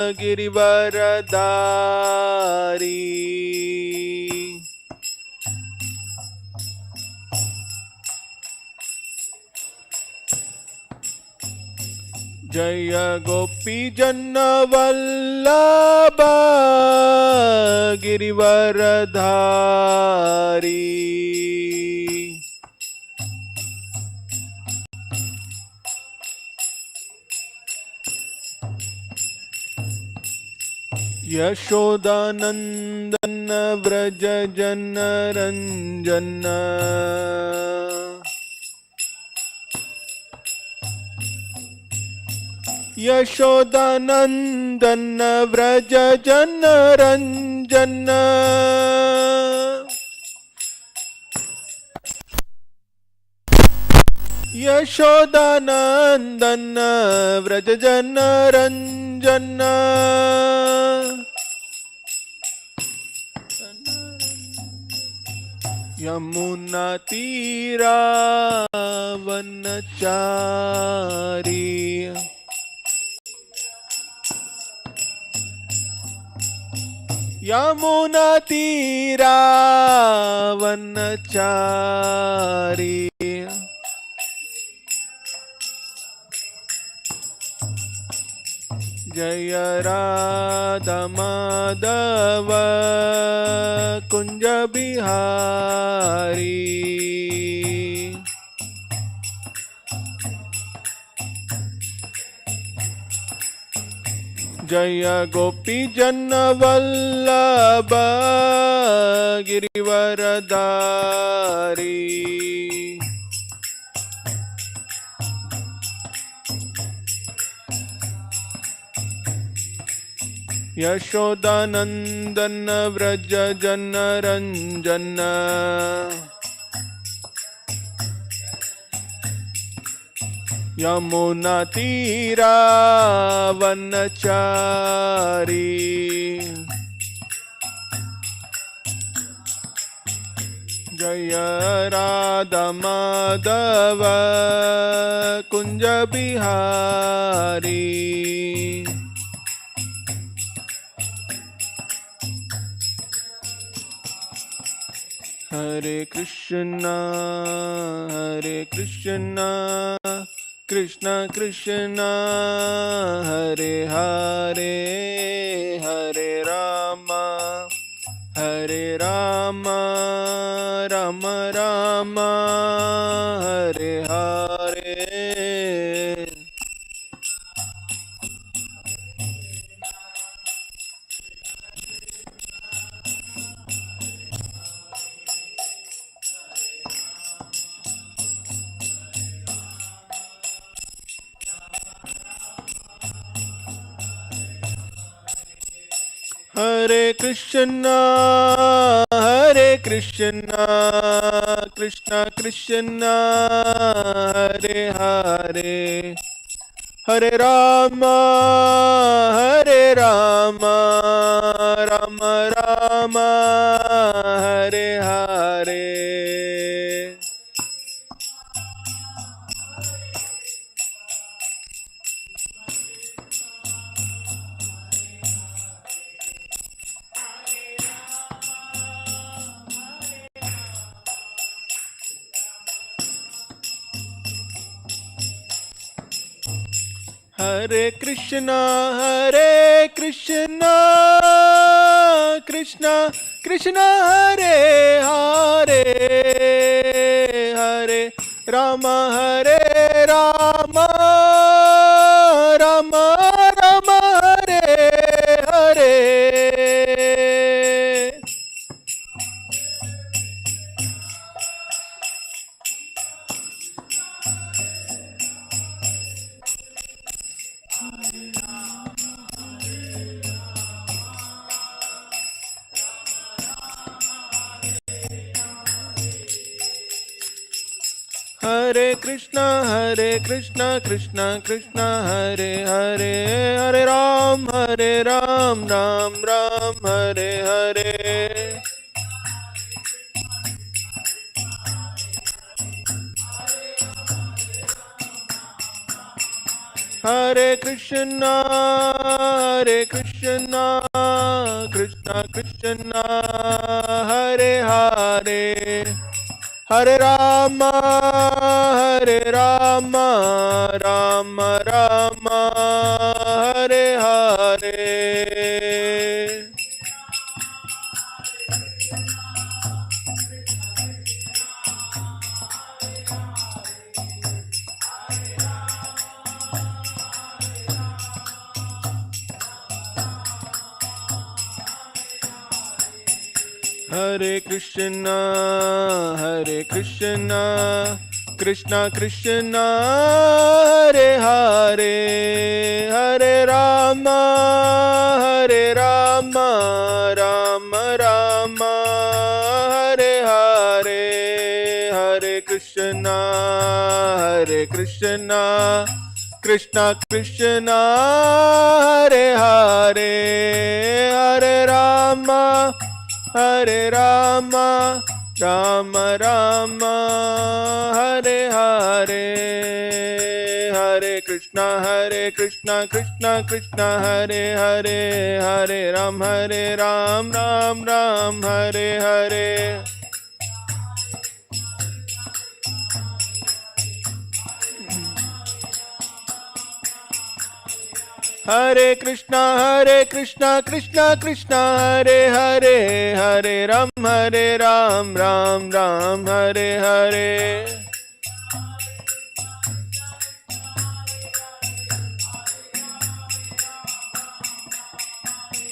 गिरिवरधारी जय गोपी जन वल्लभ गिरिवरधारी यशोदानंदन व्रज जन रंजन यशोदानंदन व्रज जन रंजन यशोदानंदन व्रज जन रंजन यमुना तीरा वनचारी यमुना तीरा वनचारी जय राधा माधव कुंज बिहारी जय गोपी जन वल्लभ गिरिवरधारी यशोदानंदन व्रज जन रंजन यमुना तीरा वनचारी जय राधा माधव कुंज बिहारी हरे Krishna Krishna Krishna Hare Hare Hare Ram Ram Ram Hare Hare Hare Krishna Krishna Krishna Hare Hare Hare Ram Ram Ram Hare Hare Hare Krishna Krishna Krishna Hare Hare Hare Ram Ram Ram Hare Hare Hare Krishna Krishna Krishna Hare Hare Hare Ram Ram Ram Hare Hare Hare Krishna, Krishna Krishna, Hare Hare, Hare Rama, Rama Rama, Hare Hare. Hare Krishna, Krishna Krishna, Hare Hare, Hare Rama, Rama Rama, Hare Hare, Hare Krishna, Krishna Krishna, Hare Hare, Hare Rama, Rama Rama, Hare Hare, Hare Krishna, Krishna Krishna, Hare Hare, Hare Ram, Ram Ram, Hare Hare. Hare Krishna, Krishna Krishna, Hare Hare, Hare Ram, Ram Ram, Hare Hare.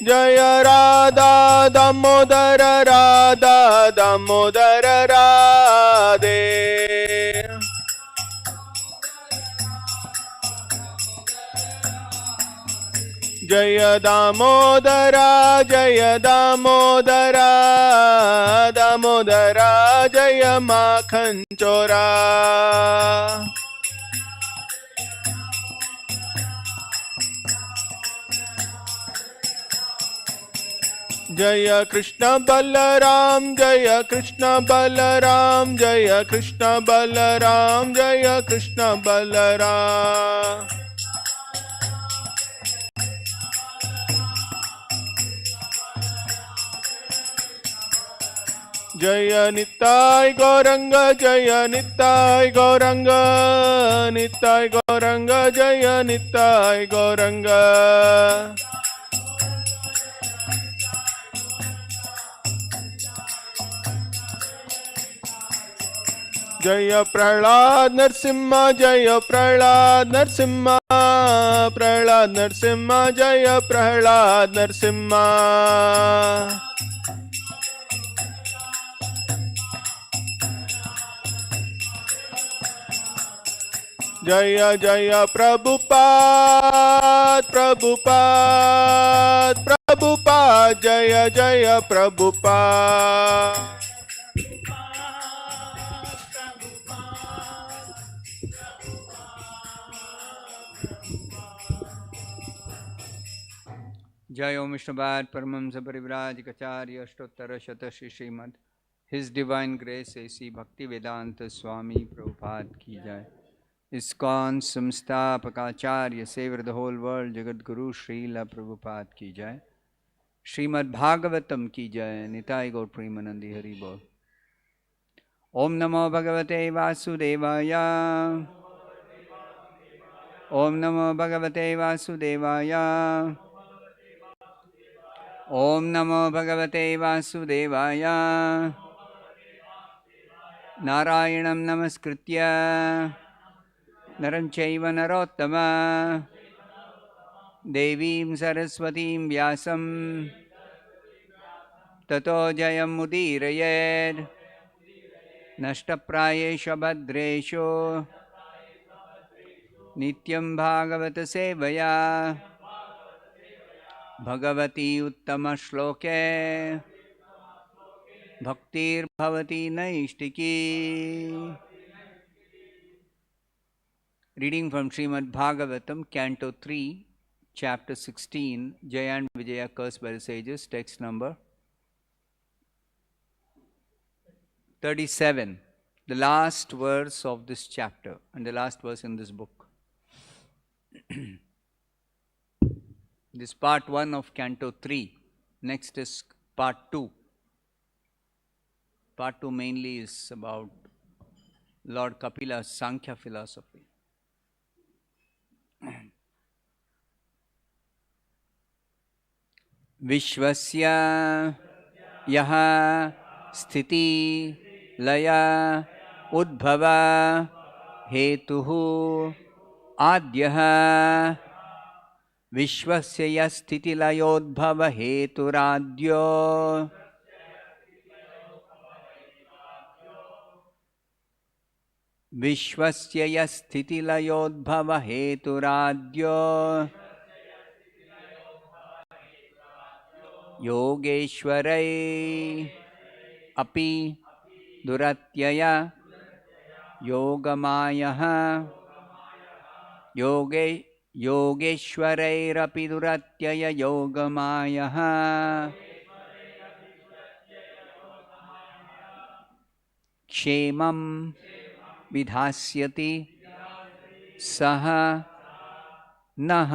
Jaya Radha Damodara, Radha Damodara Radhe. Jaya Damodara, Damodara, Jaya Makhan Chora. Jaya Krishna Balaram, Jaya Krishna Balaram, Jaya Krishna Balaram, Jaya Krishna Balaram. Jaya Nittai Gauranga, Jaya Nittai Gauranga, Nittai Gauranga, Jaya Nittai Gauranga. Jaya Prahlad Narsimha, Jaya Prahlad Narsimha, Prahlad Narsimha, Jaya Prahlad Narsimha. Jaya Jaya Prabhupada, Prabhupada, Prabhupada, Jaya Jaya Prabhupada. Jai Om Vishnuvad Paramamsa Parivrajikacharya Ashtottara Shata Shri Srimad His Divine Grace A.C. Bhaktivedanta Swami Prabhupada Ki Jai. ISKCON Samstapakacharya savor the whole world Jagat Guru Srila Prabhupada Ki Jai. Srimad Bhagavatam Ki Jai. Nitai Gaur Premanandi Hari Bol. Om Namo Bhagavate Vasudevaya. Om Namo Bhagavate Vasudevaya. Om Namo Bhagavate Vasudevaya. Narayanam Namaskritya Naram Chaiva Narottama Devim Saraswatim Vyasam Tato Jayam Mudirayed Nashtaprayesha Bhadresho Nityam Bhagavata Sevaya Bhagavati Uttama Shloke Bhaktir Bhavati Naishtiki. Reading from Srimad Bhagavatam, Canto 3, Chapter 16, Jaya and Vijaya cursed by the sages, text number 37, the last verse of this chapter and the last verse in this book. This part 1 of Canto 3. Next is part 2. Part 2 mainly is about Lord Kapila's Sankhya philosophy. Vishwasya yaha sthiti laya udbhava hetuhu adyaha विश्वस्य यस्थितिलयोद्भव हेतुराद्यो विश्वस्य यस्थितिलयोद्भव हेतुराद्यो योगेश्वरै अपि दुरत्यय योगमायः योगेश्वरैरपि दुरत्यय योगमायः क्षेमं विधास्यति सः नः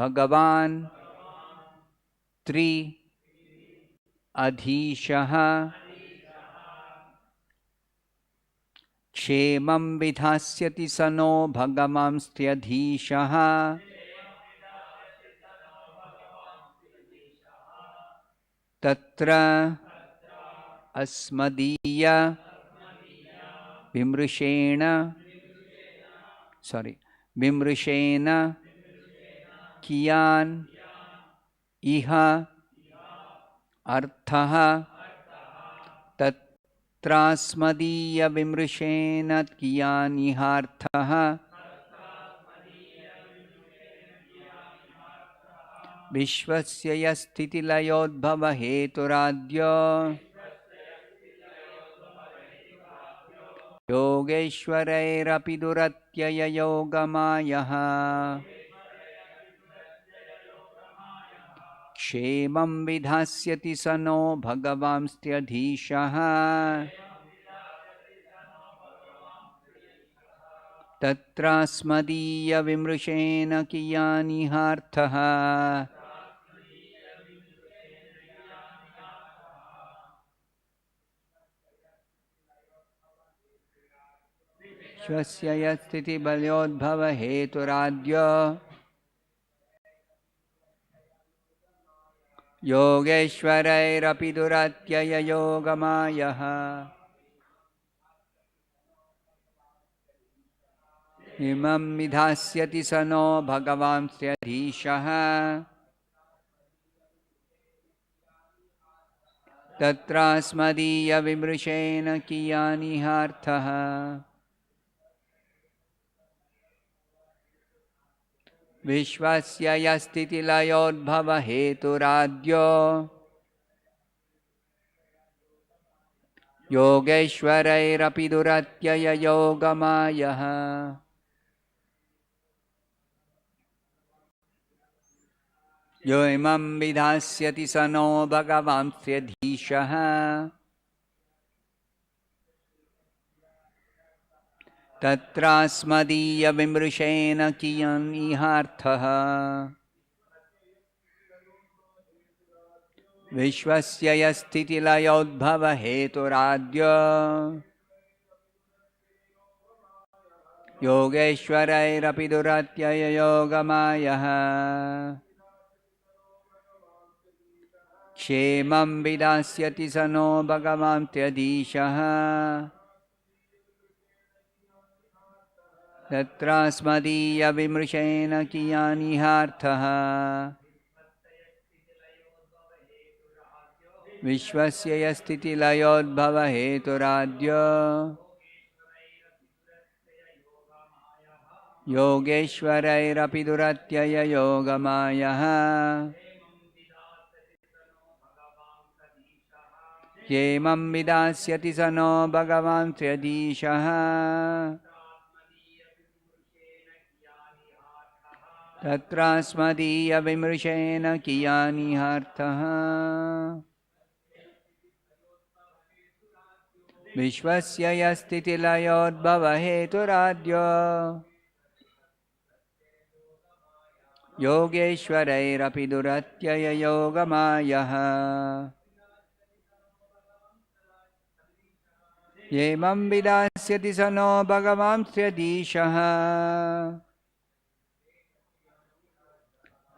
भगवान् त्रि अधीशः क्षेमं विधास्यति स नो भगवांस्त्यधीशः तत्र अस्मदीय विमृशेण कियान् इह अर्थः तत्रास्मदीय विमृशेन कियान् इह अर्थः विश्वस्य यस्थितिलयोद्भव हेतुराद्यो योगेश्वरैरपि दुरत्यय योगमायः क्षेमं विधास्यति स नो भगवांस्त्यधीशः तत्रास्मदीय विमृशेन कियानिहार्थः स्वस्य यस्थितिबलोद्भव हेतुराद्यो योगेश्वरैरपि दुरत्यय योगमायः इमं विधास्यति स नो भगवांस्त्यधीशः तत्रास्मदीय विमृशेन कियानिहार्थः विश्वस्य यस्थितिलयोद्भव हेतुराद्यो योगेश्वरैरपि दुरत्यय योगमायः यो इमं विधास्यति स नो भगवांस्त्यधीशः तत्रास्मदीय विमृशेन कियानिहार्थः विश्वस्य यस्थितिलयोद्भव हेतुराद्यो योगेश्वरैरपि दुरत्यय योगमायः क्षेमं विधास्यति स नो भगवांस्त्यधीशः तत्रास्मदीय विमृशेन कियानिहार्थः विश्वस्य यस्थितिलयोद्भव हेतुराद्यो योगेश्वरैरपि दुरत्यय योगमायः क्षेमं विधास्यति स नो भगवांस्त्यधीशः तत्रास्मदीय विमृशेन कियानिहार्थः विश्वस्य यस्थितिलयोद्भव हेतुराद्यो योगेश्वरैरपि दुरत्यययोगमायः येमं विदास्यति स नो भगवांस्त्यधीशः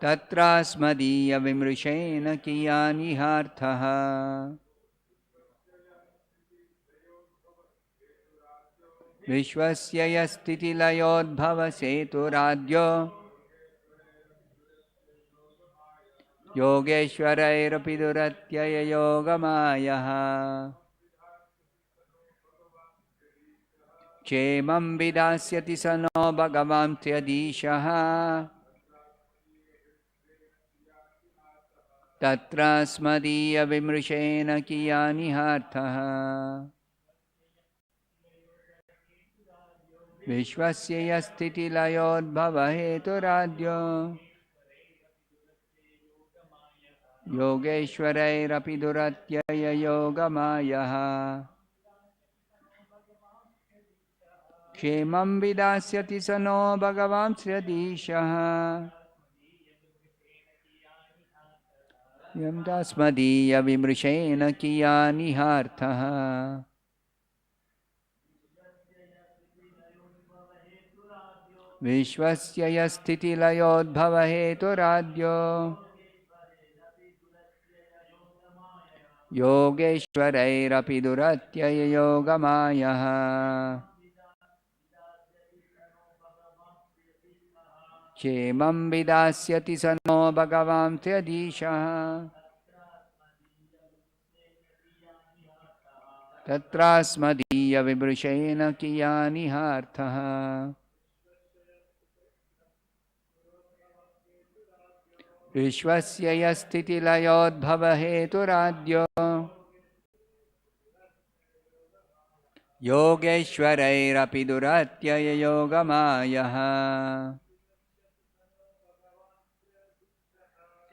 तत्रास्मदीयविमृशेन कियानिहार्थः विश्वस्य यस्थितिलयोद्भवसेतुराद्यो योगेश्वरैरपि दुरत्यययोगमायः क्षेमं विदास्यति स नो भगवांस्त्यधीशः तत्रास्मदीयविमृशेन कियानिहार्थः विश्वस्य यस्थितिलयोद्भवहेतुराद्यो योगेश्वरैरपि दुरत्यययोगमायः क्षेमं विदास्यति स नो भगवांस्त्यधीशः यं तस्मदीयविमृशेन कियानिहार्थः विश्वस्य यस्थितिलयोद्भवहेतुराद्यो योगेश्वरैरपि दुरत्यययोगमायः क्षेमं विदास्यति स नो भगवांस्त्यधीशः तत्रास्मदीयविमृशेन कियानिहार्थः विश्वस्य यस्थितिलयोद्भवहेतुराद्यो योगेश्वरैरपि दुरत्यययोगमायः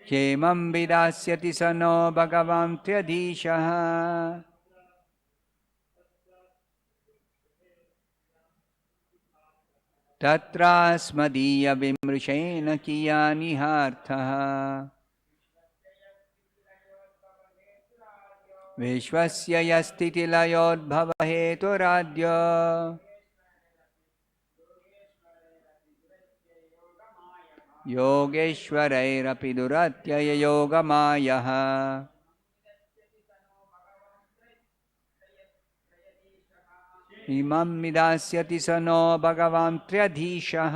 क्षेमं विदास्यति स नो भगवांस्त्यधीशः तत्रास्मदीयविमृशेन कियानिहार्थः विश्वस्य यस्थितिलयोद्भवहेतुराद्यो योगेश्वरैरपि दुरत्यययोगमायः इमं विदास्यति स नो भगवांस्त्यधीशः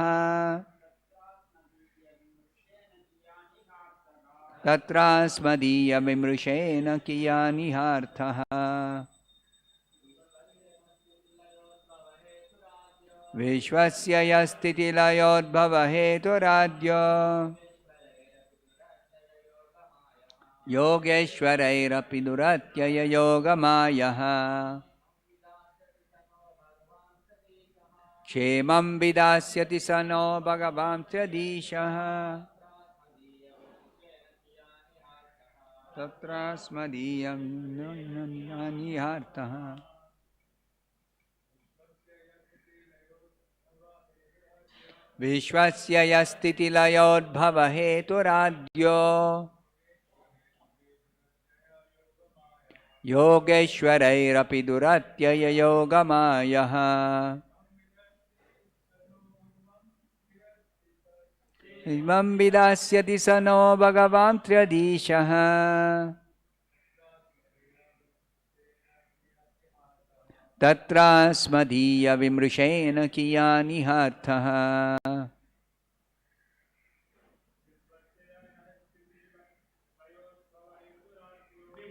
तत्रास्मदीयविमृशेन कियानिहार्थः विश्वस्य यस्थितिलयोद्भवहेतुराद्यो योगेश्वरैरपि दुरत्यययोगमायः क्षेमं विदास्यति स नो भगवांस्त्यधीशः तत्रास्मदीयविमृशेन विश्वस्य यस्थितिलयोद्भवहेतुराद्यो योगेश्वरैरपि दुरत्यययोगमायः इमं विदास्यति स नो भगवांस्त्यधीशः तत्रास्मदीयविमृशेन कियानिहार्थः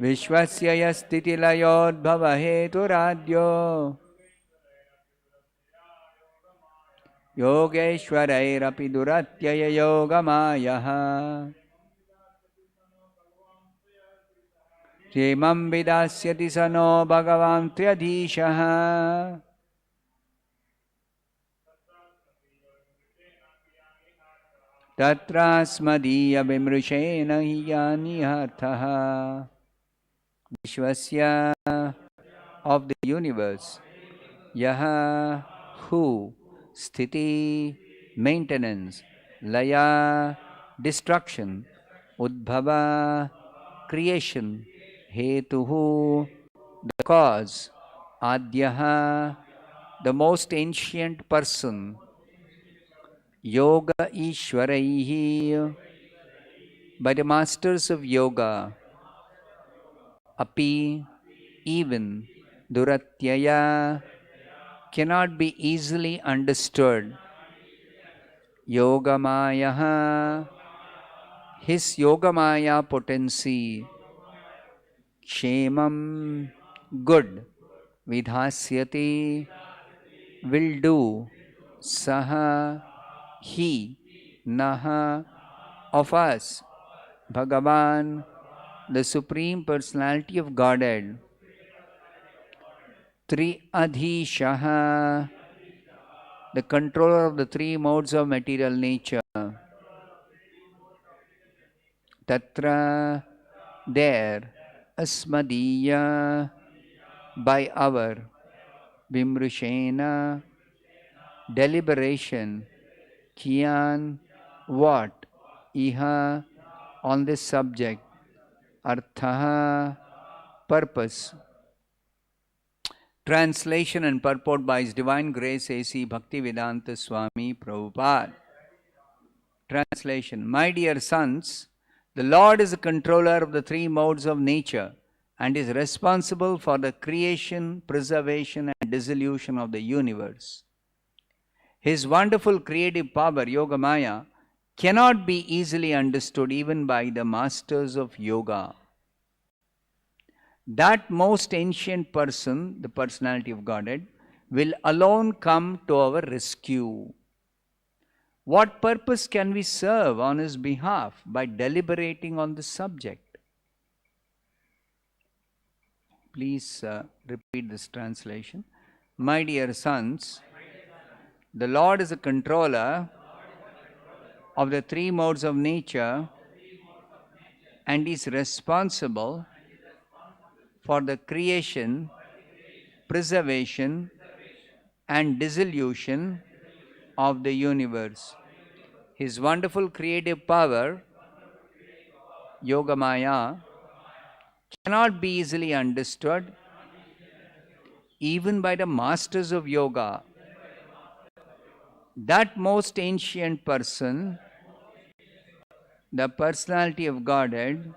विश्वस्य यस्थितिलयोद्भवहेतुराद्यो योगेश्वरैरपि दुरत्यययोगमायः क्षेमं विदास्यति स नो भगवांस्त्यधीशः तत्रास्मदीयविमृशेन कियानिहार्थः विश्वस्य of the universe यह who स्थिति maintenance laya destruction, Udbhava, creation, Hetuhu, the cause, Adyaha, the most ancient person, Yoga Ishwaraihi, by the masters of yoga, Api, even, Duratyaya, cannot be easily understood. Yogamayaha, his Yogamaya potency, Kshemam, good, Vidhasyati, will do, Saha, he, Naha, of us, Bhagavan, the Supreme Personality of Godhead, Triadhishaha, the controller of the three modes of material nature, Tatra, there, Asmadiya, by our, Vimrushena, deliberation, Kiyan, what, Iha, on this subject, Arthaha, purpose. Translation and purport by His Divine Grace A.C. Bhaktivedanta Swami Prabhupada. Translation. My dear sons, the Lord is the controller of the three modes of nature and is responsible for the creation, preservation and dissolution of the universe. His wonderful creative power, Yogamaya, cannot be easily understood even by the masters of yoga. That most ancient person, the personality of Godhead, will alone come to our rescue. What purpose can we serve on his behalf by deliberating on the subject? Please repeat this translation. My dear sons, the Lord is a controller of the three modes of nature and is responsible for the creation, preservation and dissolution of the universe. His wonderful creative power, Yogamaya, cannot be easily understood even by the masters of yoga. That most ancient person, the personality of Godhead,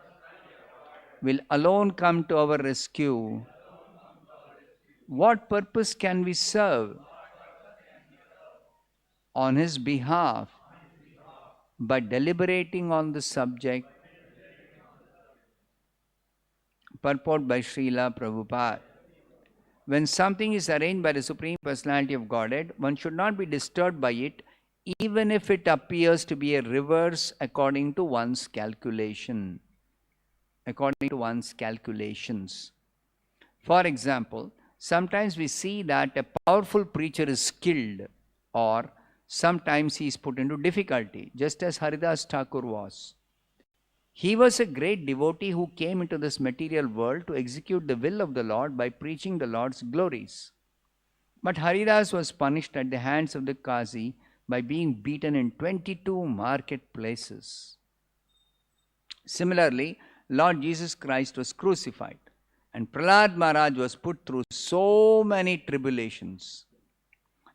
will alone come to our rescue. What purpose can we serve on his behalf by deliberating on the subject? Purport by Srila Prabhupada. When something is arranged by the Supreme Personality of Godhead, one should not be disturbed by it, even if it appears to be a reverse according to one's calculation. According to one's calculations. For example, sometimes we see that a powerful preacher is skilled, or sometimes he is put into difficulty, just as Haridas Thakur was. He was a great devotee who came into this material world to execute the will of the Lord by preaching the Lord's glories. But Haridas was punished at the hands of the Qazi by being beaten in 22 marketplaces. Similarly, Lord Jesus Christ was crucified, and Prahlad Maharaj was put through so many tribulations.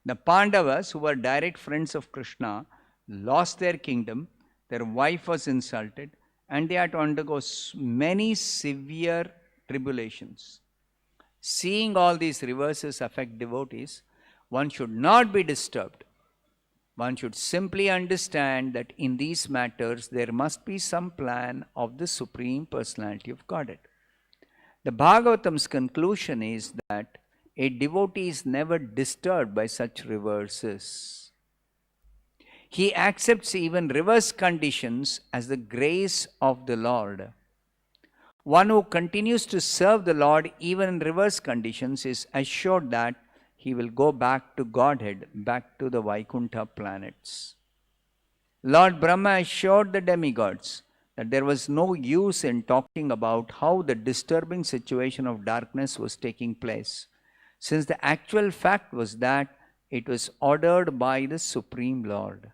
The Pandavas, who were direct friends of Krishna, lost their kingdom, their wife was insulted, and they had to undergo many severe tribulations. Seeing all these reverses affect devotees, one should not be disturbed. One should simply understand that in these matters there must be some plan of the Supreme Personality of Godhead. The Bhagavatam's conclusion is that a devotee is never disturbed by such reverses. He accepts even reverse conditions as the grace of the Lord. One who continues to serve the Lord even in reverse conditions is assured that he will go back to Godhead, back to the Vaikuntha planets. Lord Brahma assured the demigods that there was no use in talking about how the disturbing situation of darkness was taking place, since the actual fact was that it was ordered by the Supreme Lord.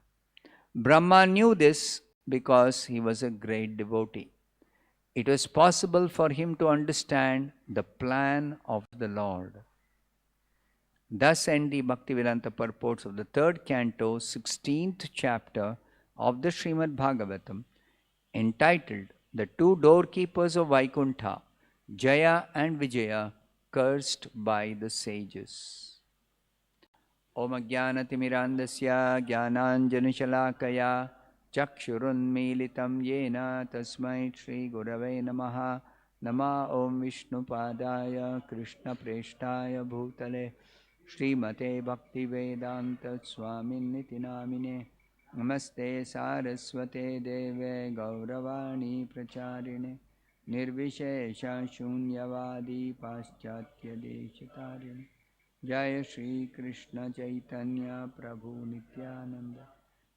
Brahma knew this, because he was a great devotee. It was possible for him to understand the plan of the Lord. Thus end the Bhaktivedanta purports of the 3rd canto, 16th chapter of the Srimad Bhagavatam, entitled The Two Doorkeepers of Vaikuntha, Jaya and Vijaya, Cursed by the Sages. Om Jnanatimirandasya Jnananjanashalakaya Chakshurunmilitam Yena Tasmai Shri Gurave Namaha. Nama Om Vishnupadaya Krishna Preshtaya Bhutale Srimate Bhaktivedanta Swaminiti Namine. Namaste Saraswate Deve Gauravani Pracharine Nirvishesha Shunyavadi Paschatya Deshatarine. Jaya Shri Krishna Chaitanya Prabhu Nityananda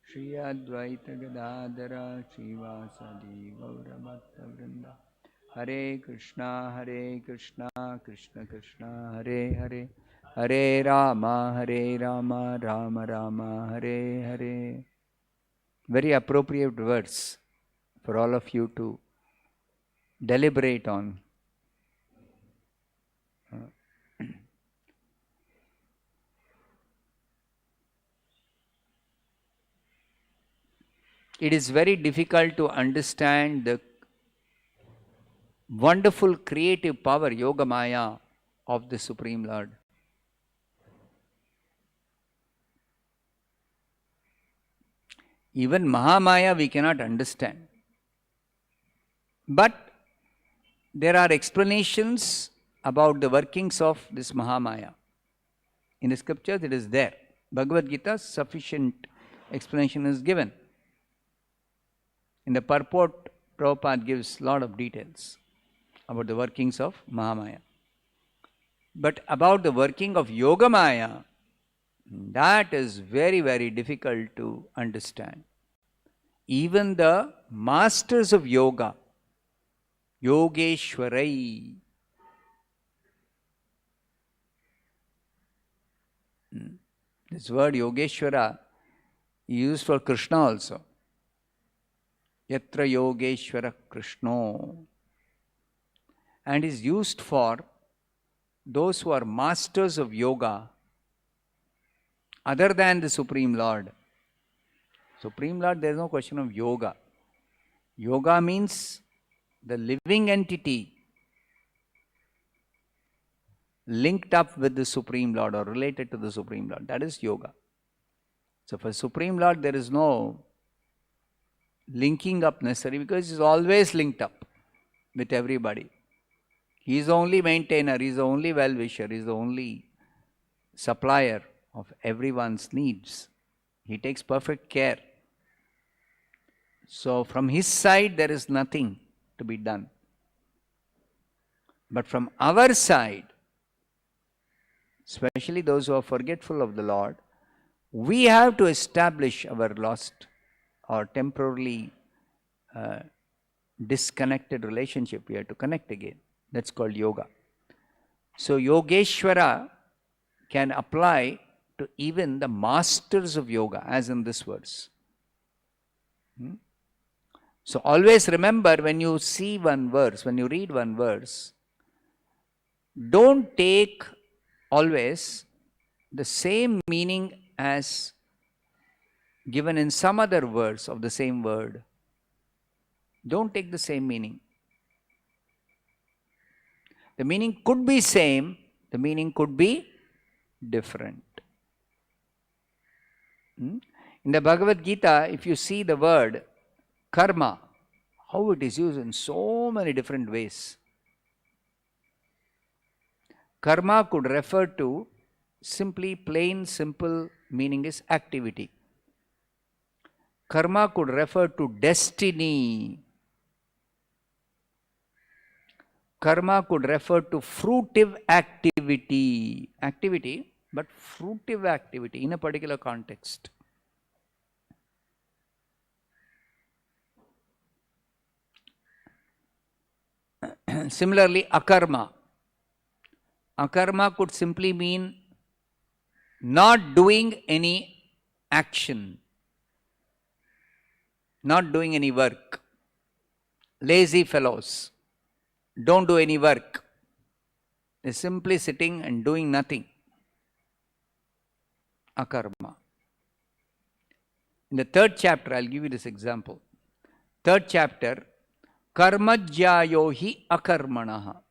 Shri Advaita Gadadara Srivasadi Gaura Bhakta Vrinda. Hare Krishna Krishna Krishna Hare Hare, Hare Rama Rama Rama Hare Hare. Very appropriate words for all of you to deliberate on. It is very difficult to understand the wonderful creative power, Yoga Maya, of the Supreme Lord. Even Mahamaya we cannot understand. But there are explanations about the workings of this Mahamaya. In the scriptures it is there. Bhagavad Gita, sufficient explanation is given. In the purport, Prabhupada gives a lot of details about the workings of Mahamaya. But about the working of Yogamaya, that is very, very difficult to understand. Even the masters of yoga, Yogeshwarai, this word Yogeshwara is used for Krishna also. Yatra Yogeshwara Krishno, and is used for those who are masters of yoga other than the Supreme Lord. Supreme Lord, there is no question of yoga. Yoga means the living entity linked up with the Supreme Lord or related to the Supreme Lord. That is yoga. So for Supreme Lord, there is no linking up necessary, because he is always linked up with everybody. He is the only maintainer, he is the only well-wisher, he is the only supplier of everyone's needs. He takes perfect care. So from his side there is nothing to be done. But from our side, especially those who are forgetful of the Lord, we have to establish our lost or temporarily disconnected relationship. We have to connect again. That's called yoga. So Yogeshwara can apply to even the masters of yoga, as in this verse. So always remember, when you see one verse, when you read one verse, don't take always the same meaning as given in some other verse of the same word. Don't take the same meaning. The meaning could be same, the meaning could be different. In the Bhagavad Gita, if you see the word karma, how it is used in so many different ways. Karma could refer to simply plain simple meaning is activity. Karma could refer to destiny. Karma could refer to fruitive activity. Activity, but fruitive activity in a particular context. Similarly, akarma. Akarma could simply mean not doing any action. not doing any work. Lazy fellows, don't do any work. They're simply sitting and doing nothing. Akarma. In the third chapter, I'll give you this example. Third chapter, Karmajyayohi akarmanaha.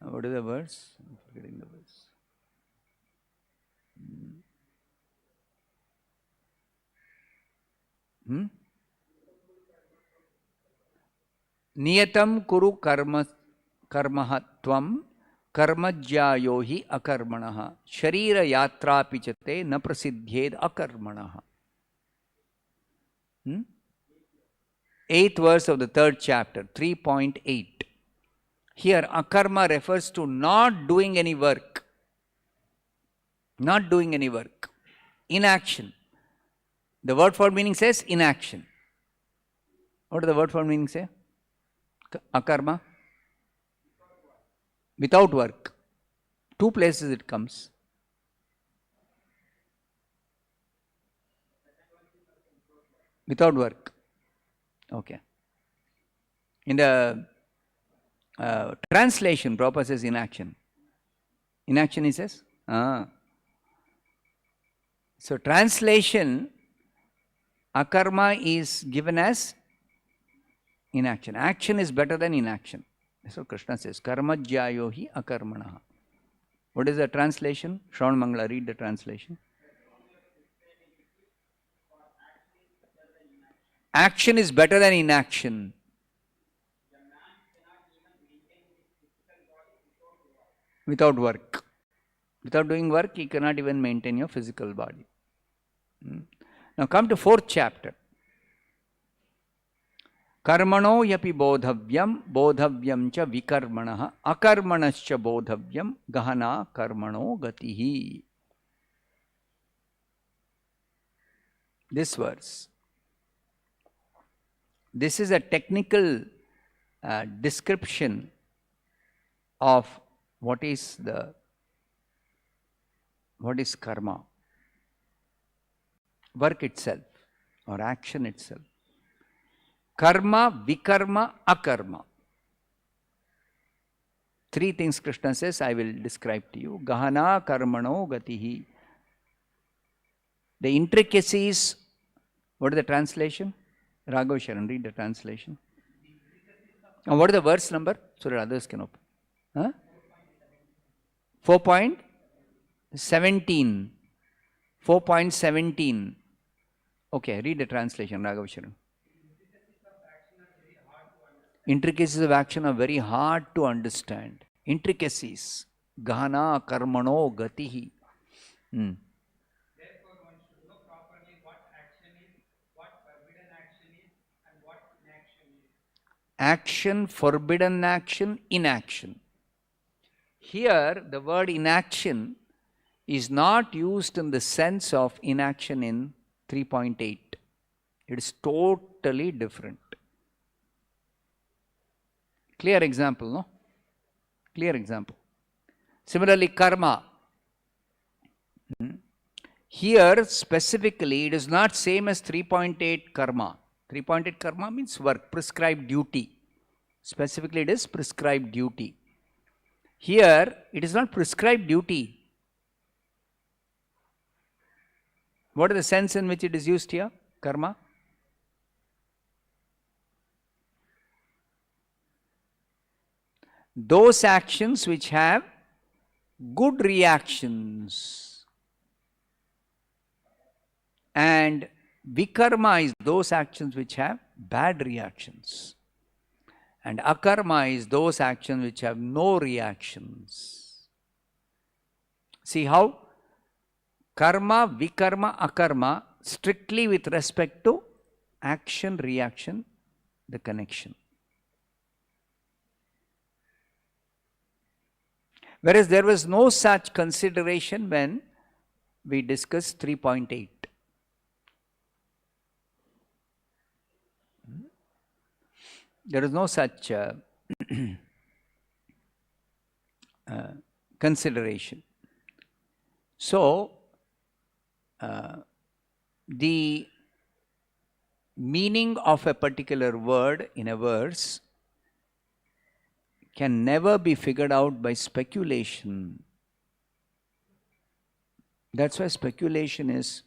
What is the verse? I'm forgetting the verse. Niyatam kuru karmaha tvam karmajyayohi akarmanaha sharira yatra pichate na prasidhyed akarmanaha. Eighth verse of the third chapter, 3.8. Here, akarma refers to not doing any work. Not doing any work. Inaction. The word for meaning says inaction. What does the word for meaning say? Akarma? Without work. Two places it comes. Without work. Okay. In the translation, Prabhupada says inaction. Inaction he says? So translation, akarma is given as inaction. Action is better than inaction. That's what Krishna says. Karmajyayohi akarmanaha. What is the translation? Shravan Mangala, read the translation. Action is better than inaction. Without work. Without doing work, you cannot even maintain your physical body. Now come to fourth chapter. Karmano yapi bodhavyam cha vikarmanaha akarmanascha bodhavyam gahana karmano gatihi. This verse. This is a technical description of what is karma. Work itself or action itself. Karma, vikarma, akarma. Three things Krishna says I will describe to you. Gahana karmano gatihi. The intricacies, what is the translation? Raghav Sharan, read the translation. And what is the verse number? So that others can open. 4.17. 4.17. Okay, read the translation, Raghav Sharan. Intricacies of action are very hard to understand. Intricacies. Gahana karmano gatihi. Therefore, one should know properly what action is, what forbidden action is, and what inaction is. Action, forbidden action, inaction. Here, the word inaction is not used in the sense of inaction in 3.8. It is totally different. Clear example, no? Clear example. Similarly, karma. Here, specifically, it is not same as 3.8 karma. 3.8 karma means work, prescribed duty. Specifically, it is prescribed duty. Here, it is not prescribed duty. What is the sense in which it is used here? Karma? Those actions which have good reactions. And vikarma is those actions which have bad reactions. And akarma is those actions which have no reactions. See how? Karma, vikarma, akarma, strictly with respect to action, reaction, the connection. Whereas there was no such consideration when we discussed 3.8. There is no such consideration. So, the meaning of a particular word in a verse can never be figured out by speculation. That's why speculation is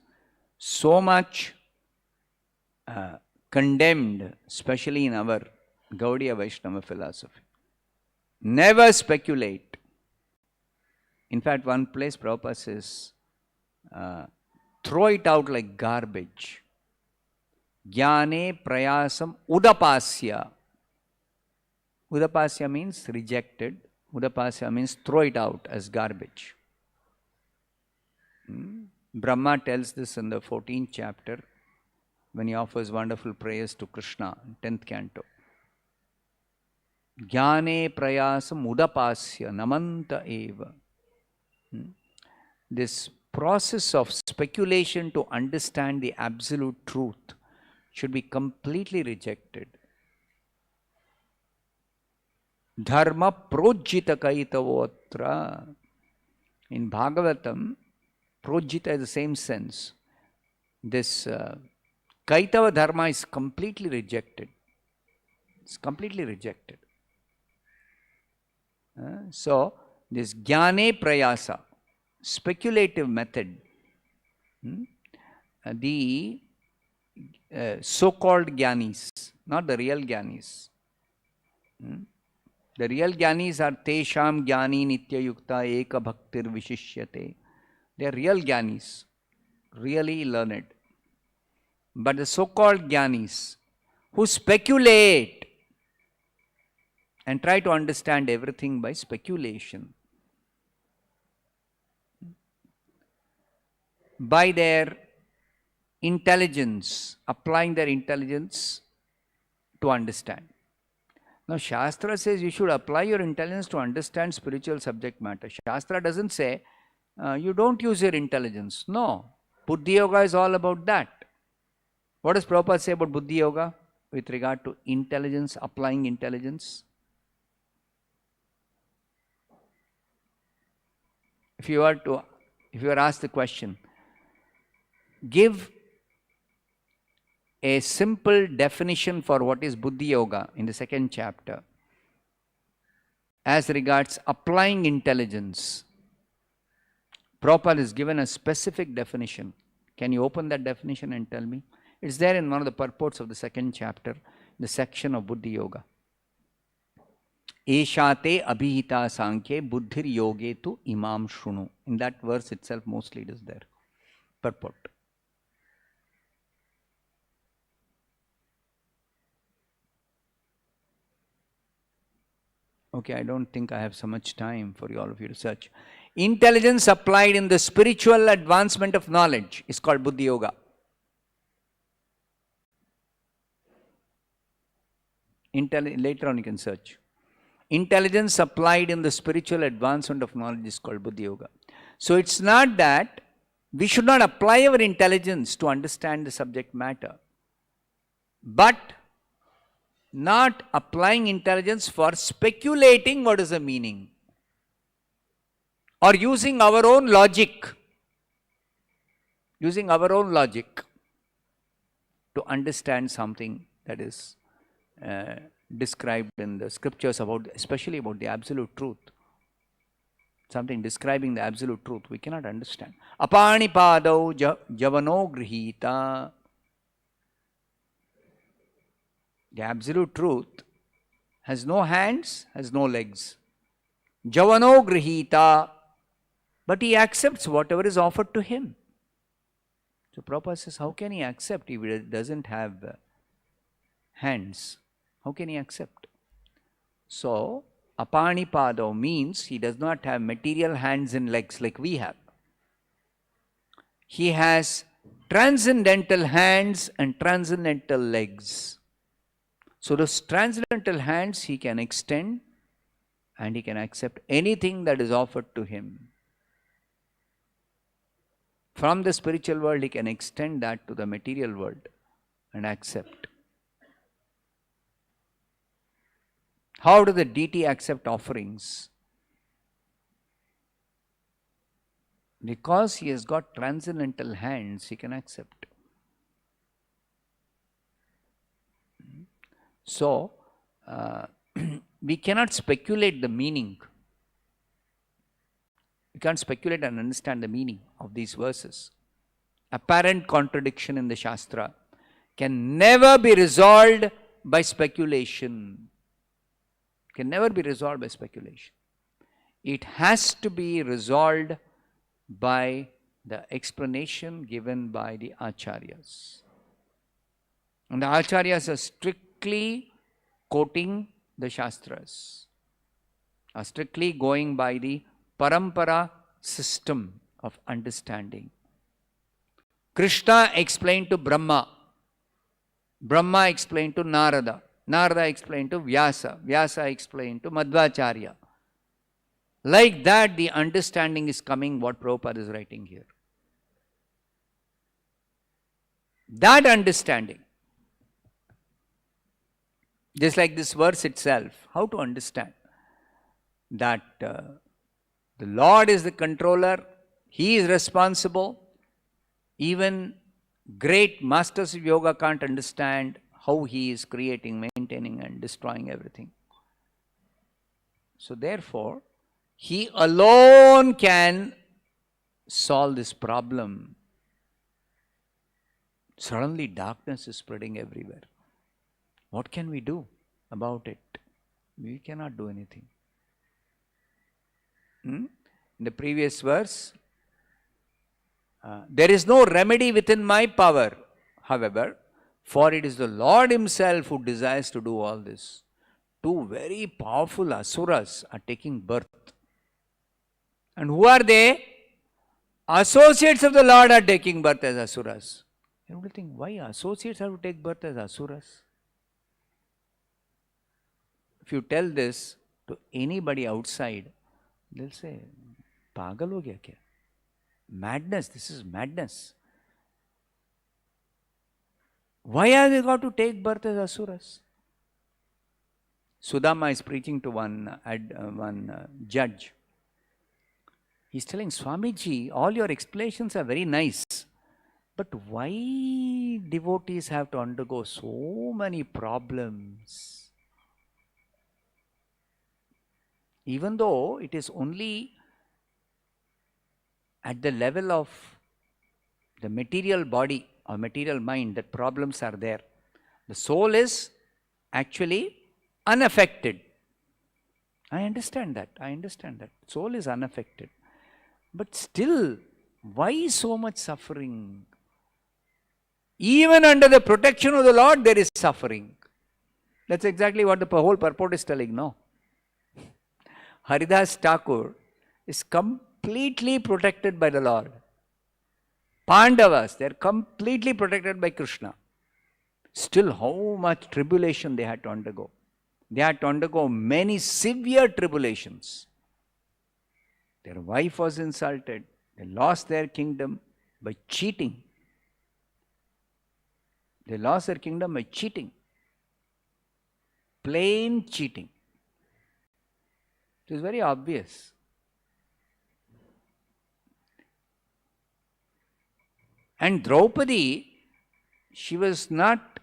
so much condemned, especially in our Gaudiya Vaishnava philosophy. Never speculate. In fact, one place Prabhupada says, throw it out like garbage. Jnane prayasam udapasya. Udapasya means rejected. Udapasya means throw it out as garbage. Brahma tells this in the 14th chapter when he offers wonderful prayers to Krishna, 10th canto. Jnane prayasam udapasya namanta eva. This process of speculation to understand the absolute truth should be completely rejected. Dharma projita kaitavotra. In Bhagavatam, projita is the same sense. This kaitava dharma is completely rejected. It's completely rejected. So, this jnane prayasa, speculative method, the so-called jnanis, not the real jnanis. The real jnanis are tesham jnani nityayukta eka bhaktir vishishyate. They are real jnanis, really learned. But the so-called jnanis who speculate and try to understand everything by speculation, by their intelligence, applying their intelligence to understand. Now, Shastra says you should apply your intelligence to understand spiritual subject matter. Shastra doesn't say you don't use your intelligence. No. Buddhi Yoga is all about that. What does Prabhupada say about Buddhi Yoga with regard to intelligence, applying intelligence? If you are asked the question, give a simple definition for what is Buddhi Yoga in the 2nd chapter as regards applying intelligence. Prabhupada is given a specific definition. Can you open that definition and tell me? It's there in one of the purports of the 2nd chapter, the section of Buddhi Yoga. Eshate abhihita sankhye buddhir yoge tu imam shrunu. In that verse itself, mostly it is there. Purport. Okay, I don't think I have so much time for all of you to search. Intelligence applied in the spiritual advancement of knowledge is called Buddhi Yoga. Later on you can search. Intelligence applied in the spiritual advancement of knowledge is called Buddhi Yoga. So it's not that we should not apply our intelligence to understand the subject matter, but not applying intelligence for speculating what is the meaning or using our own logic to understand something that is described in the scriptures about, especially about the absolute truth. Something describing the absolute truth we cannot understand. Apani padau javano grihita. The absolute truth has no hands, has no legs. Javano grihita. But he accepts whatever is offered to him. So Prabhupada says, how can he accept if he doesn't have hands? How can he accept? So, apanipadao means he does not have material hands and legs like we have. He has transcendental hands and transcendental legs. So, those transcendental hands he can extend and he can accept anything that is offered to him. From the spiritual world, he can extend that to the material world and accept. How does the deity accept offerings? Because he has got transcendental hands, he can accept. So, we cannot speculate the meaning. We can't speculate and understand the meaning of these verses. Apparent contradiction in the Shastra can never be resolved by speculation. Can never be resolved by speculation. It has to be resolved by the explanation given by the Acharyas. And the Acharyas are strictly quoting the Shastras, are strictly going by the parampara system of understanding. Krishna explained to Brahma, Brahma explained to Narada, Narada explained to Vyasa, Vyasa explained to Madhvacharya. Like that, the understanding is coming what Prabhupada is writing here. That understanding, just like this verse itself, how to understand that the Lord is the controller, He is responsible. Even great masters of yoga can't understand how He is creating, maintaining and destroying everything. So therefore, He alone can solve this problem. Suddenly darkness is spreading everywhere. What can we do about it? We cannot do anything. In the previous verse, there is no remedy within my power, however, for it is the Lord Himself who desires to do all this. Two very powerful asuras are taking birth. And who are they? Associates of the Lord are taking birth as asuras. You will think, why associates have to take birth as asuras? If you tell this to anybody outside, they'll say, Pagal ho gaya kya? Madness, this is madness. Why have they got to take birth as asuras? Sudama is preaching to one judge. He's telling, Swamiji, all your explanations are very nice, but why devotees have to undergo so many problems? Even though it is only at the level of the material body or material mind that problems are there. The soul is actually unaffected. I understand that. Soul is unaffected. But still, why so much suffering? Even under the protection of the Lord, there is suffering. That's exactly what the whole purport is telling, no? Haridas Thakur is completely protected by the Lord. Pandavas, they are completely protected by Krishna. Still, how much tribulation they had to undergo. They had to undergo many severe tribulations. Their wife was insulted. They lost their kingdom by cheating. They lost their kingdom by cheating. Plain cheating. It is very obvious. And Draupadi, she was not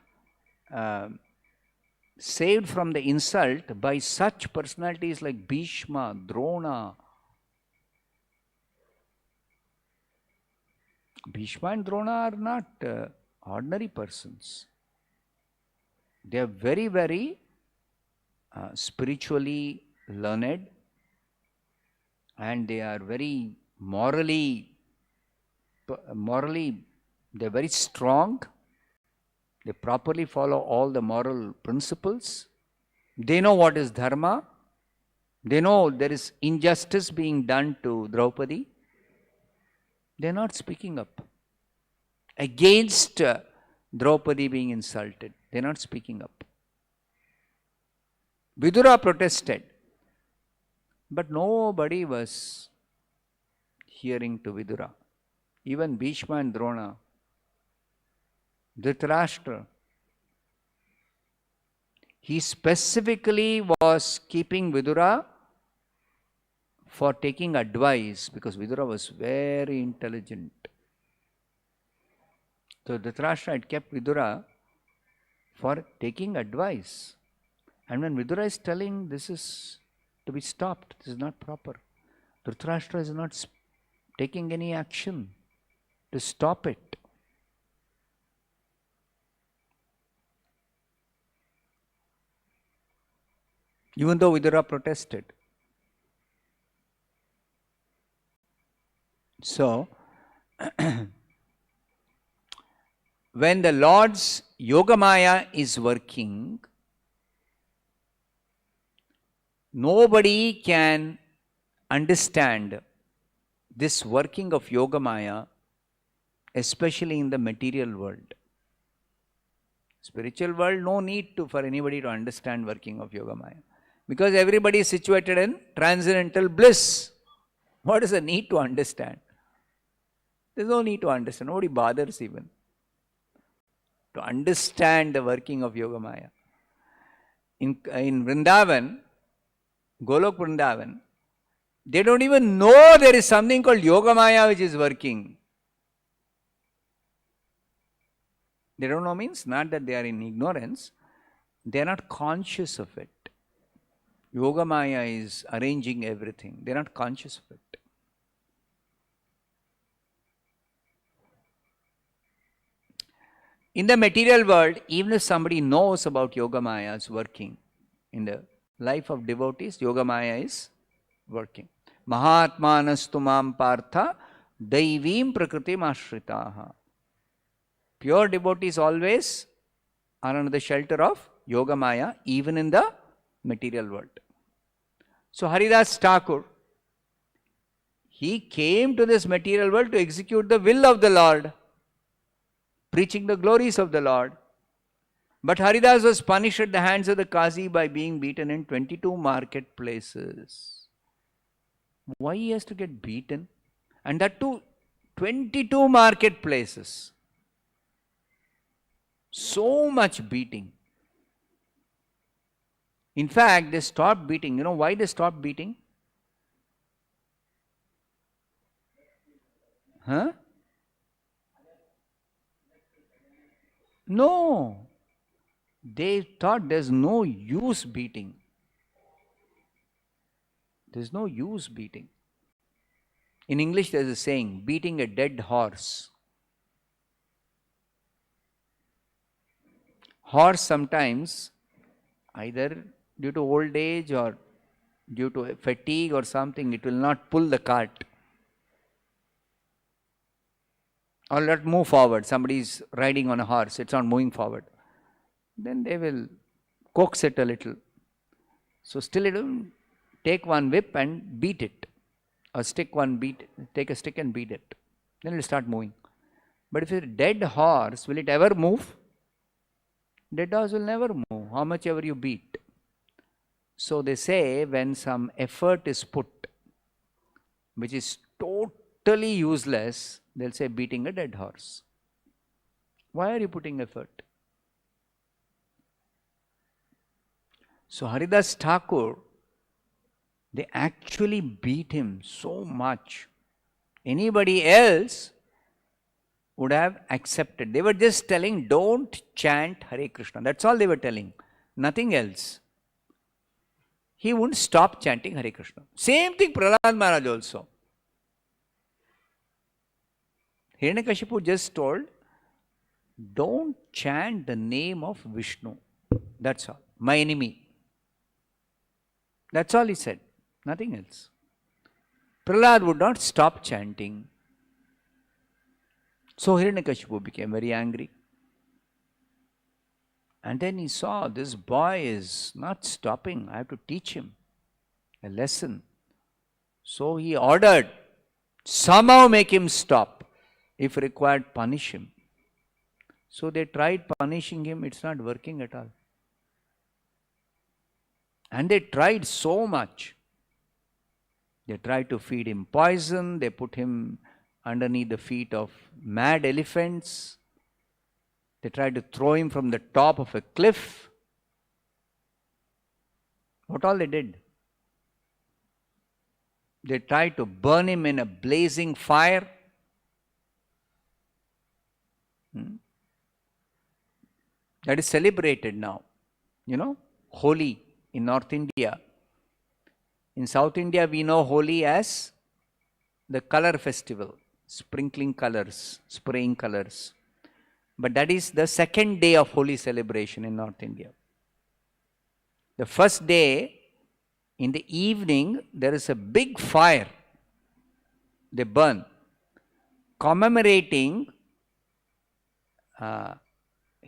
saved from the insult by such personalities like Bhishma, Drona. Bhishma and Drona are not ordinary persons. They are very, very spiritually learned, and they are very morally, they're very strong. They properly follow all the moral principles. They know what is dharma. They know there is injustice being done to Draupadi. They're not speaking up against Draupadi being insulted. They're not speaking up. Vidura protested, but nobody was hearing to Vidura. Even Bhishma and Drona, Dhritarashtra, he specifically was keeping Vidura for taking advice because Vidura was very intelligent. So Dhritarashtra had kept Vidura for taking advice. And when Vidura is telling this is to be stopped, this is not proper, Dhritarashtra is not taking any action to stop it. Even though Vidura protested. So, when the Lord's Yogamaya is working, nobody can understand this working of Yogamaya, especially in the material world. Spiritual world, no need for anybody to understand working of Yogamaya. Because everybody is situated in transcendental bliss. What is the need to understand? There's no need to understand. Nobody bothers even to understand the working of Yogamaya. In Vrindavan, Golok Vrindavan, they don't even know there is something called Yogamaya which is working. They don't know means not that they are in ignorance, they are not conscious of it. Yogamaya is arranging everything. They are not conscious of it. In the material world, even if somebody knows about Yogamaya's working, in the life of devotees, Yogamaya is working. Mahatmanastu mam partha daivim prakritim ashritaha. Pure devotees always are under the shelter of Yogamaya, even in the material world. So Haridas Thakur, he came to this material world to execute the will of the Lord, preaching the glories of the Lord. But Haridas was punished at the hands of the Qazi by being beaten in 22 marketplaces. Why he has to get beaten? And that too, 22 marketplaces. So much beating. In fact, they stopped beating. You know why they stopped beating? Huh? No. They thought there's no use beating. There's no use beating. In English, there's a saying, beating a dead horse. Horse sometimes, either due to old age or due to fatigue or something, it will not pull the cart. Or not move forward. Somebody is riding on a horse, it's not moving forward. Then they will coax it a little. So still it will take one whip and beat it. Or take a stick and beat it. Then it will start moving. But if it's a dead horse, will it ever move? Dead horse will never move, how much ever you beat. So they say when some effort is put, which is totally useless, they'll say beating a dead horse. Why are you putting effort? So Haridas Thakur, they actually beat him so much. Anybody else would have accepted. They were just telling, don't chant Hare Krishna. That's all they were telling. Nothing else. He wouldn't stop chanting Hare Krishna. Same thing Prahlad Maharaj also. Hiranyakashipu just told, don't chant the name of Vishnu. That's all. My enemy. That's all he said. Nothing else. Prahlad would not stop chanting. So Hiranyakashipu became very angry. And then he saw this boy is not stopping. I have to teach him a lesson. So he ordered, somehow make him stop. If required, punish him. So they tried punishing him. It's not working at all. And they tried so much. They tried to feed him poison. They put him underneath the feet of mad elephants. They tried to throw him from the top of a cliff. What all they did? They tried to burn him in a blazing fire. that is celebrated now. Holi in North India. In South India, we know Holi as the color festival, sprinkling colors, spraying colors. But that is the second day of Holi celebration in North India. The first day, in the evening, there is a big fire. They burn, commemorating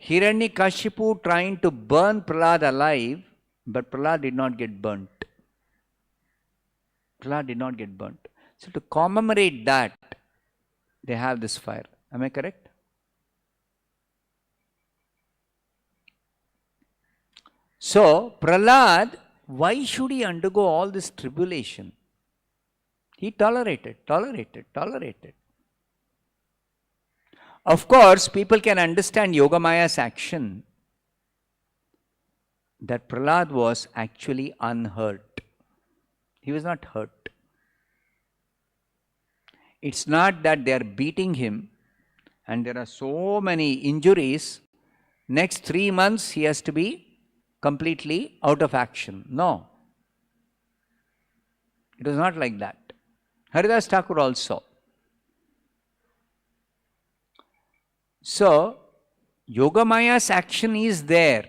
Hiranyakashipu trying to burn Prahlad alive, but Prahlad did not get burnt. Prahlad did not get burnt. So to commemorate that, they have this fire. Am I correct? So, Prahlad, why should he undergo all this tribulation? He tolerated. Of course, people can understand Yogamaya's action, that Prahlad was actually unhurt. He was not hurt. It's not that they are beating him and there are so many injuries. Next 3 months he has to be completely out of action. No. It was not like that. Haridas Thakur also. So, Yogamaya's action is there.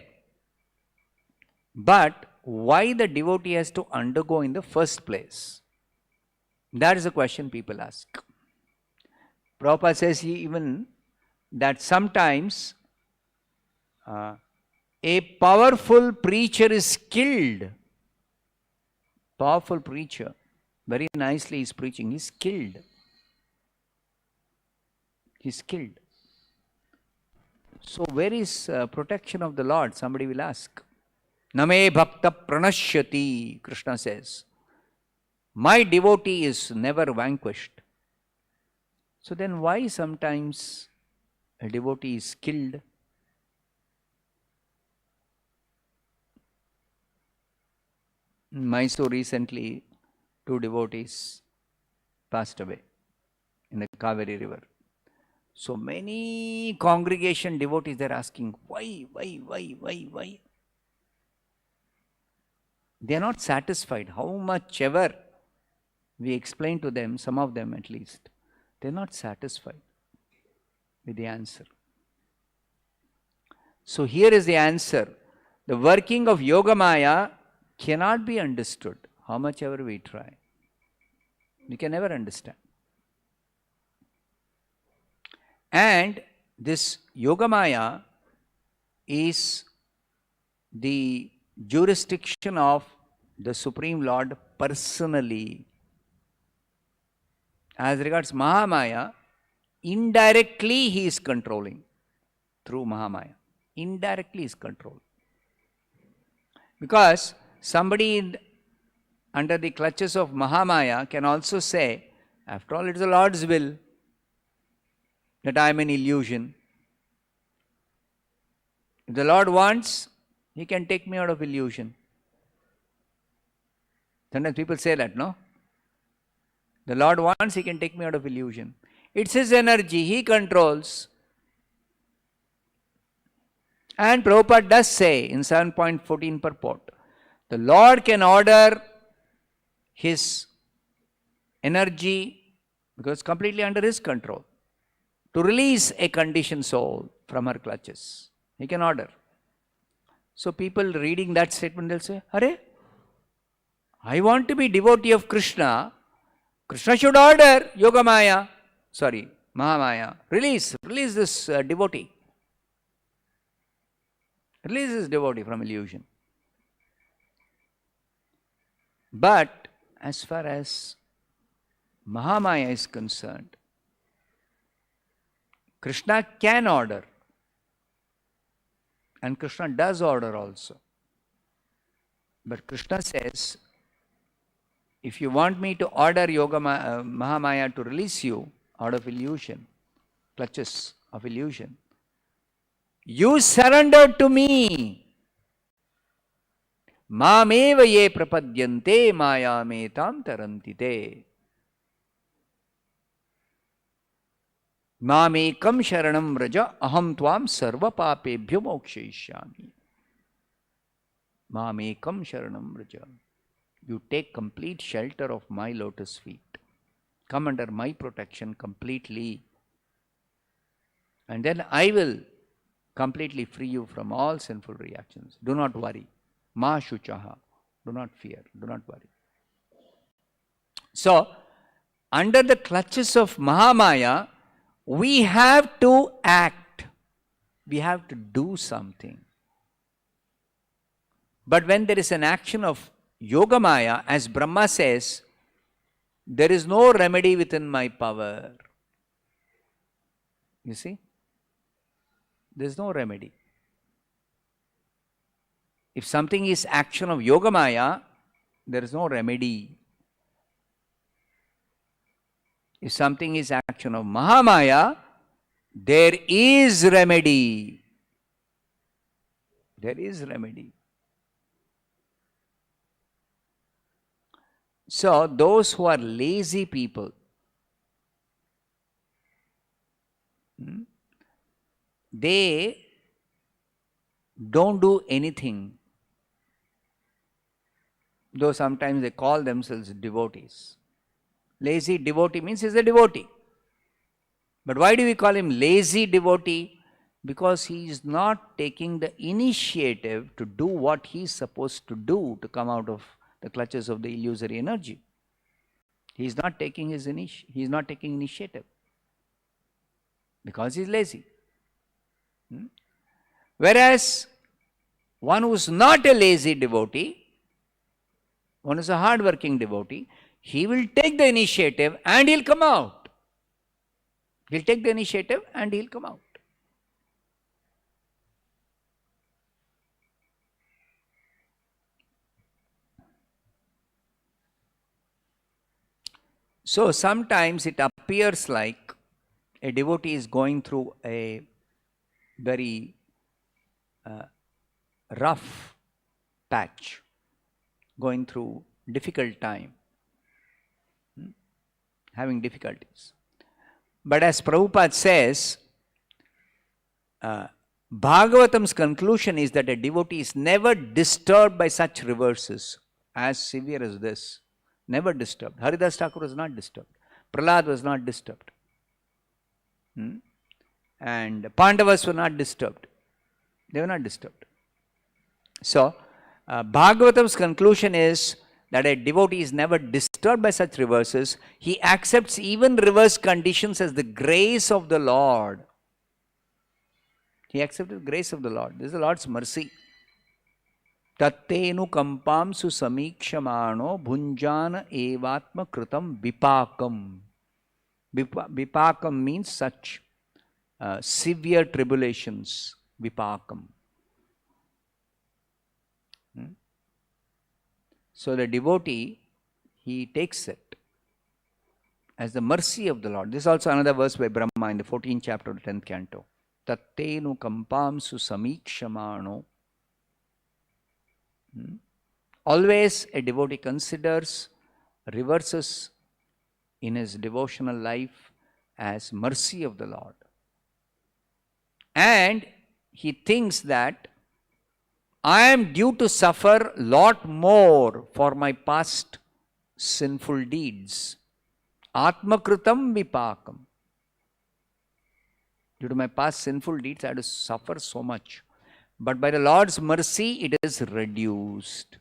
But why the devotee has to undergo in the first place? That is the question people ask. Prabhupada says even that sometimes a powerful preacher is killed. Powerful preacher, very nicely he is preaching, he is killed. He is killed. So where is protection of the Lord? Somebody will ask. Name bhakta pranashyati, Krishna says. My devotee is never vanquished. So then why sometimes a devotee is killed? In Mysore recently, 2 devotees passed away in the Kaveri river. So many congregation devotees, they are asking, why? They are not satisfied. How much ever we explain to them, some of them at least, they are not satisfied with the answer. So here is the answer. The working of Yogamaya cannot be understood, how much ever we try. We can never understand. And this Yogamaya is the jurisdiction of the Supreme Lord personally. As regards Mahamaya, indirectly he is controlling through Mahamaya. Indirectly is controlled. Because somebody under the clutches of Mahamaya can also say, after all, it is the Lord's will that I am an illusion. If the Lord wants, He can take me out of illusion. Sometimes people say that, no? The Lord wants, He can take me out of illusion. It's His energy, He controls. And Prabhupada does say in 7.14 purport, the Lord can order His energy, because it's completely under His control, to release a conditioned soul from her clutches. He can order. So people reading that statement, they'll say, Hare, I want to be devotee of Krishna. Krishna should order Yogamaya, Mahamaya, release this devotee. Release this devotee from illusion. But as far as Mahamaya is concerned, Krishna can order. And Krishna does order also. But Krishna says, if you want me to order Mahamaya to release you out of illusion, clutches of illusion, you surrender to me. Mameva ye prapadyante maya metam tarantite. Mamekam sharanam vraja aham tvam sarva papebhyo mokshayishyami. Mamekam sharanam vraja. You take complete shelter of my lotus feet. Come under my protection completely. And then I will completely free you from all sinful reactions. Do not worry. Ma shuchaha. Do not fear. Do not worry. So, under the clutches of Mahamaya, we have to act. We have to do something. But when there is an action of Yogamaya, as Brahma says, there is no remedy within my power. You see? There is no remedy. If something is action of Yogamaya, there is no remedy. If something is action of Mahamaya, there is remedy. There is remedy. So, those who are lazy people, they don't do anything, though sometimes they call themselves devotees. Lazy devotee means he's a devotee. But why do we call him lazy devotee? Because he is not taking the initiative to do what he is supposed to do to come out of the clutches of the illusory energy. He is not taking he is not taking initiative because he is lazy. Whereas one who is not a lazy devotee, one is a hard-working devotee, he will take the initiative and he'll come out. He'll take the initiative and he'll come out. So sometimes it appears like a devotee is going through a very rough patch, going through difficult time, having difficulties. But as Prabhupada says, Bhagavatam's conclusion is that a devotee is never disturbed by such reverses as severe as this. Never disturbed. Haridas Thakur was not disturbed. Prahlad was not disturbed. And Pandavas were not disturbed. They were not disturbed. So, Bhagavatam's conclusion is that a devotee is never disturbed by such reverses. He accepts even reverse conditions as the grace of the Lord. He accepted the grace of the Lord. This is the Lord's mercy. Tattenu kampam su samikshamano bhunjana evatma kritam vipakam. Vipakam means such severe tribulations. Vipakam. So the devotee, he takes it as the mercy of the Lord. This is also another verse by Brahma in the 14th chapter of the 10th canto. Tattenu kampam su samikshamano. Always a devotee considers reverses in his devotional life as mercy of the Lord. And he thinks that I am due to suffer lot more for my past sinful deeds. Atmakritam vipakam. Due to my past sinful deeds, I had to suffer so much. But by the Lord's mercy, it is reduced.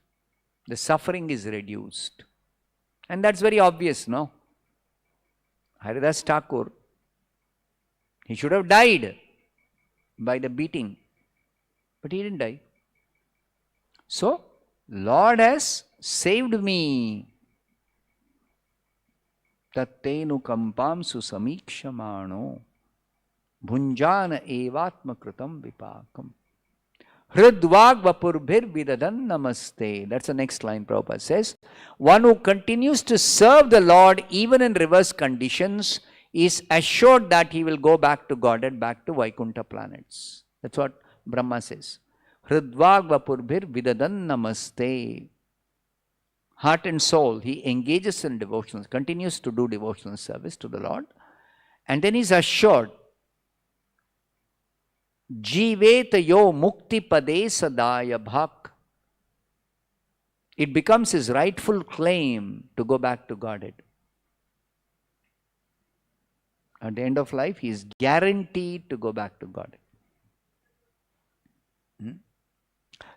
The suffering is reduced. And that's very obvious, no? Haridas Thakur, he should have died by the beating. But he didn't die. So, Lord has saved me. Tattenu kampam su samikshamano bhunjana evatma kritam vipakam. Hridvag vapurbhir vidadan namaste. That's the next line Prabhupada says. One who continues to serve the Lord even in reverse conditions is assured that he will go back to Godhead, back to Vaikuntha planets. That's what Brahma says. Hridvag vapurbhir vidadan namaste. Heart and soul, he engages in devotions, continues to do devotional service to the Lord. And then he's assured, Jiveta yo mukti pade sadaya bhak. It becomes his rightful claim to go back to Godhead. At the end of life, he is guaranteed to go back to Godhead.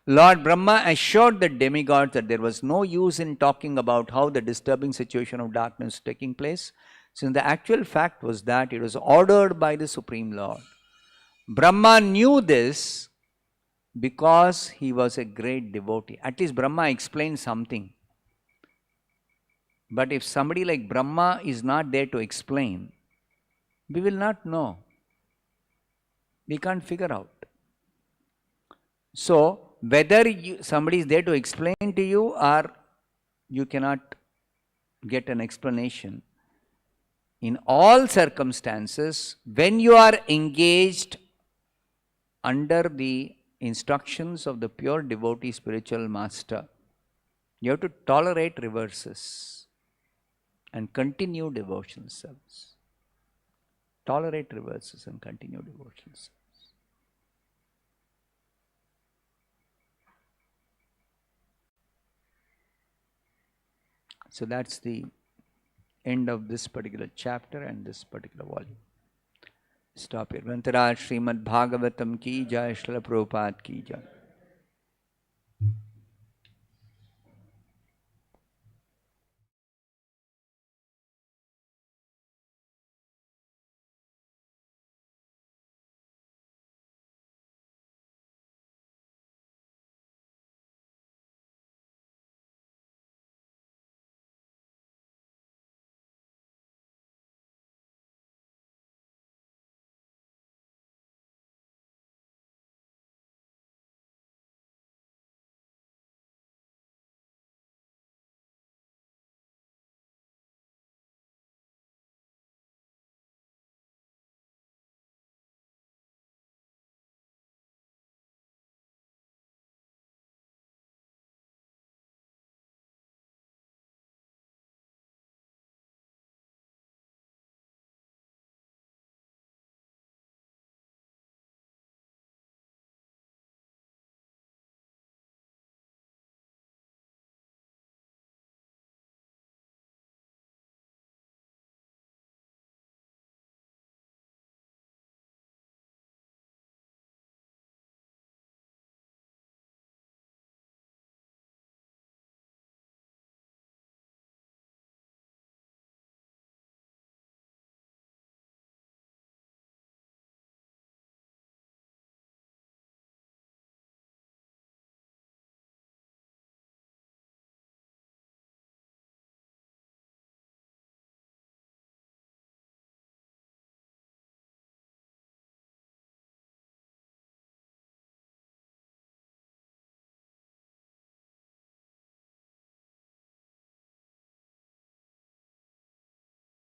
Lord Brahma assured the demigods that there was no use in talking about how the disturbing situation of darkness was taking place, since the actual fact was that it was ordered by the Supreme Lord. Brahma knew this because he was a great devotee. At least Brahma explained something. But if somebody like Brahma is not there to explain, we will not know. We can't figure out. So, whether somebody is there to explain to you or you cannot get an explanation, in all circumstances, when you are engaged under the instructions of the pure devotee spiritual master, you have to tolerate reverses and continue devotional service. Tolerate reverses and continue devotional service. So that's the end of this particular chapter and this particular volume. Stop here. Vantaraj Srimad Bhagavatam ki jai, Srila Prabhupada ki jai.